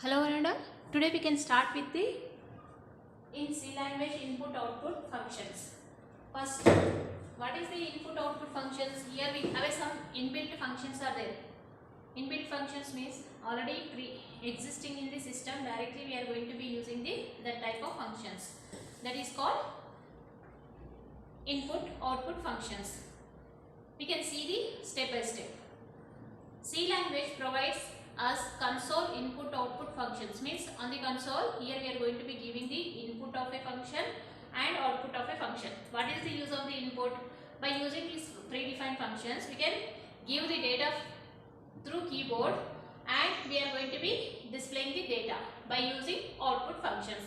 Hello Ananda. Today we can start with the in C language input output functions. First, what is the input output functions? Here we have some inbuilt functions are there. Inbuilt functions means already existing in the system. Directly we are going to be using that type of functions. That is called input output functions. We can see the step by step. C language provides us console input output functions, means on the console here we are going to be giving the input of a function and output of a function. What is the use of the input? By using these predefined functions we can give the data through keyboard and we are going to be displaying the data by using output functions.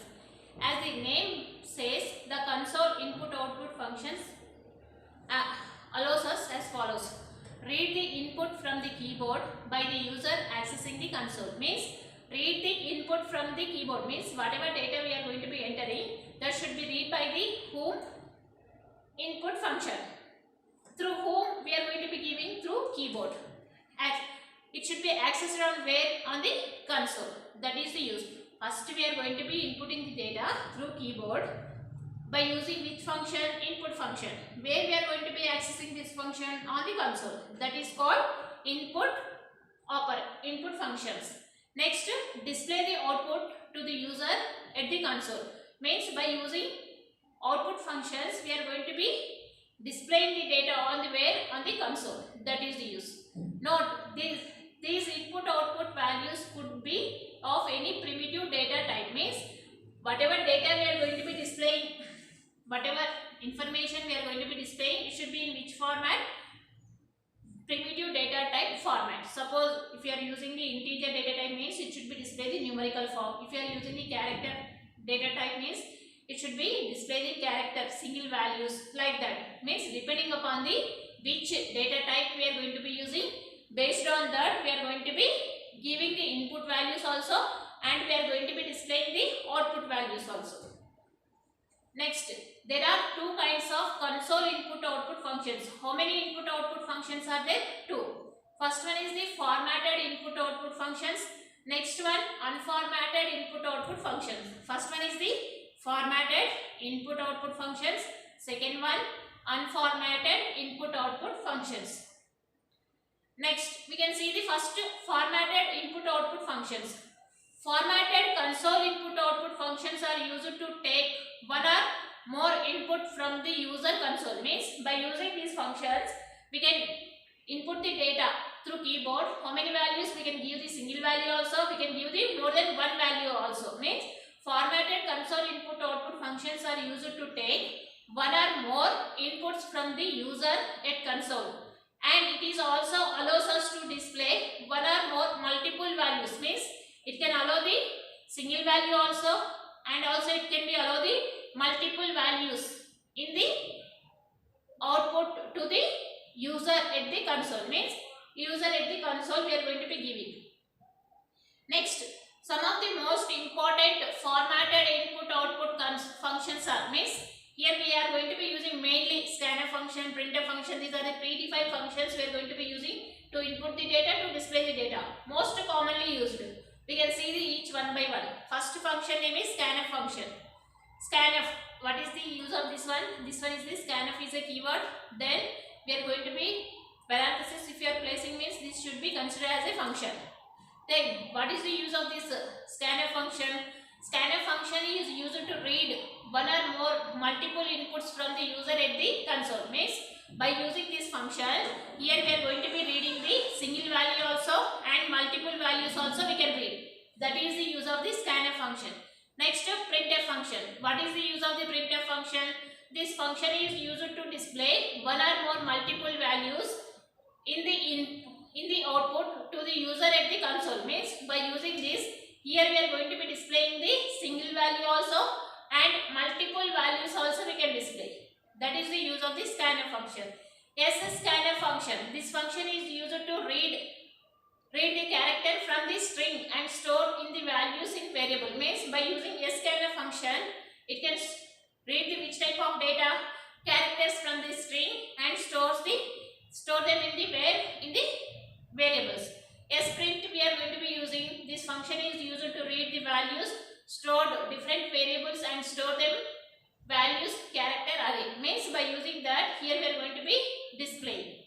As the name says, the console input output functions allows us as follows. Read the input from the keyboard by the user accessing the console. Means read the input from the keyboard means whatever data we are going to be entering, that should be read by the whom input function, through whom we are going to be giving through keyboard. It should be accessed on where? On the console. That is the use. First we are going to be inputting the data through keyboard by using which function? Input function. Where we are going to be accessing this function? On the console. That is called input functions. Next, display the output to the user at the console. Means by using output functions we are going to be displaying the data on the where? On the console. That is the use. Note, these input output values could be of any primitive data type. Means whatever data we are going to be displaying, whatever information we are going to be displaying, it should be in which format? Primitive data type format. Suppose if you are using the integer data type means it should be displayed in numerical form. If you are using the character data type means it should be displayed in character single values, like that. Means depending upon the which data type we are going to be using, based on that we are going to be giving the input values also and we are going to be displaying the output values also. Next, there are two kinds of console input output functions. How many input output functions are there? Two. First one is the formatted input output functions. Next one, unformatted input output functions. First one is the formatted input output functions. Second one, unformatted input output functions. Next, we can see the first formatted input output functions. Formatted console input output functions are used to take one or more input from the user console. Means by using these functions we can input the data through keyboard. How many values? We can give the single value also, we can give the more than one value also. Means formatted console input output functions are used to take one or more inputs from the user at console, and it is also allows us to display one or more multiple values. Means it can allow the single value also and also it can be allow the multiple values in the output to the user at the console. Means user at the console we are going to be giving. Next, some of the most important formatted input output functions are, means here we are going to be using mainly scanf function, printf function. These are the predefined functions we are going to be using to input the data, to display the data. Most commonly used. We can see each one by one. First function name is scanf function. Scanf, what is the use of this one? This one is this scanf is a keyword. Then we are going to be parenthesis if you are placing, means this should be considered as a function. Then what is the use of this scanf function? Scanf function is used to read one or more multiple inputs from the user at the console. Means by using this function, here we are going to be reading the single value also and multiple values also we can read. That is the use of the scanf function. Next, printf function. What is the use of the printf function? This function is used to display one or more multiple values in the output to the user at the console. Means by using this, here we are going to be displaying the single value also and multiple values also we can display. That is the use of the scanf function. Scanf function. This function is used to read the character from the string and store in the values in variable. Means by using scanf function, it can read the which type of data, characters from the string and store them in the variables. Sprint we we are going to be using, this function is used to read the values, stored different variables and store them values character array. Means by using that, here we are going to be displaying.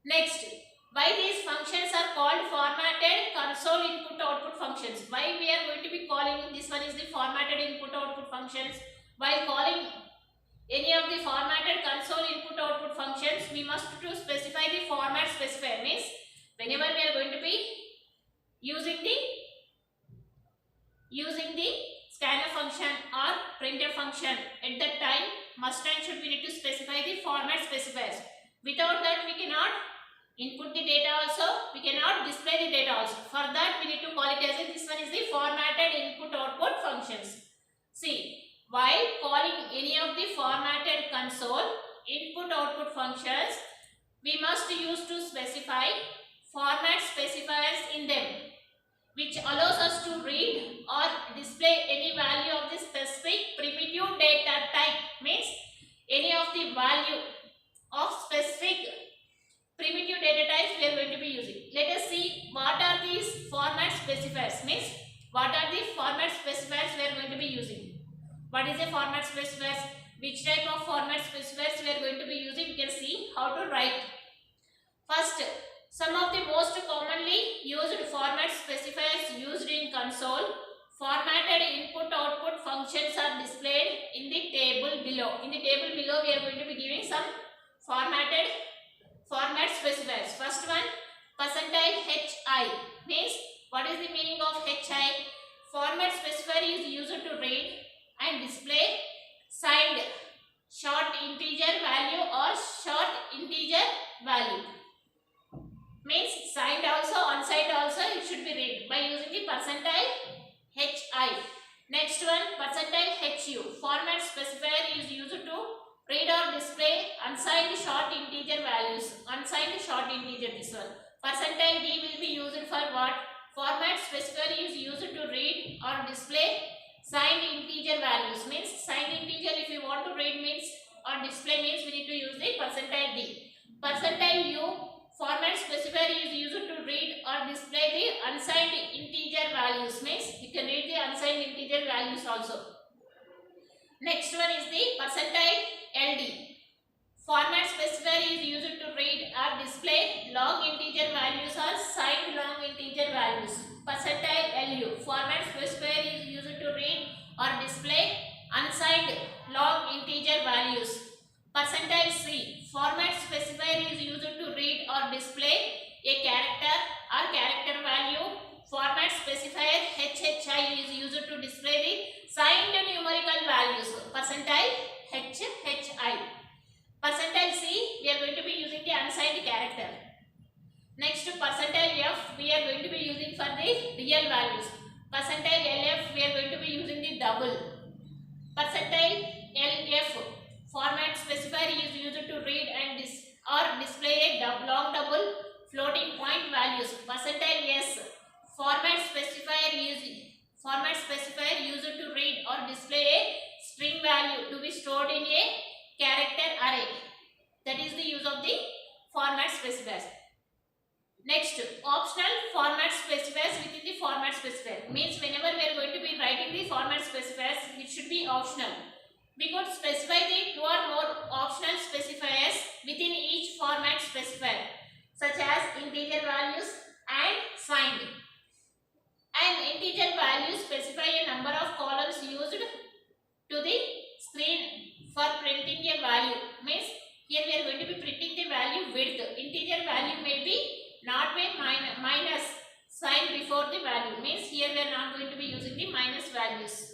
Next, why these functions are called formatted console input output functions? Why we are going to be calling this one is the formatted input output functions? While calling any of the formatted console input output functions, we must to specify the format specifier. Means whenever we are going to be using the scanner function or printer function, at that time must and should we need to specify the format specifiers. Without that we cannot input the data also, we cannot display the data also. For that we need to call it as this one is the formatted input output functions. See, while calling any of the formatted console input output functions, we must use to specify format specifiers in them, which allows us to read or display any value of the specific primitive data type. Means any of the value of specific primitive data types we are going to be using. Let us see what are these format specifiers. Means what are the format specifiers we are going to be using. What is a format specifiers? Which type of format specifiers we are going to be using? You can see how to write. First, some of the most commonly used format specifiers used in console. Formatted input output functions are displayed in the table below. In the table below we are going to be giving some formatted format specifiers. First one, %hi. Means what is the meaning of hi? Format specifier is used to read and display signed short integer value or short integer value. Means signed also, unsigned also it should be read by using the %hi. Next one, %hu. Format specifier is used to read or display unsigned short integer values. Unsigned short integer, this one. %d will be used for what? Format specifier is used to read or display signed integer values. Means signed integer if you want to read means or display means we need to use the %d. %u. Format specifier is used to read or display the unsigned integer values. Means you can read the unsigned integer values also. Next one is the %ld. Format specifier is used to read or display long integer values or signed long integer values. %lu. Format specifier is used to read or display unsigned long integer values. %c. Format specifier is used to read or display a character or character value. Format specifier HHI is used to display the signed numerical values. %HHI. %c we are going to be using the unsigned character. Next %f we are going to be using for the real values. %lf we are going to be using the double. %lf format specifier is used to read and display a long double floating point values. %s format specifier used to read or display a string value to be stored in a character array. That is the use of the format specifiers. Next, optional format specifiers within the format specifier. Means whenever we are going to be writing the format specifiers, it should be optional. We could specify the 2 or more optional specifiers within each format specifier, such as integer values and signed. An integer value specify a number of columns used to the screen for printing a value. Means here we are going to be printing the value width. Integer value may be not by minus sign before the value. Means here we are not going to be using the minus values.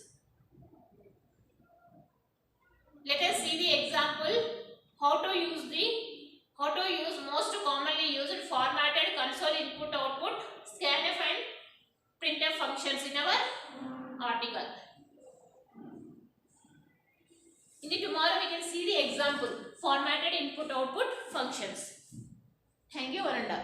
Let us see the example how to use most commonly used formatted console input output scanf and printf functions in our article. In the tomorrow we can see the example formatted input output functions. Thank you, Varanda.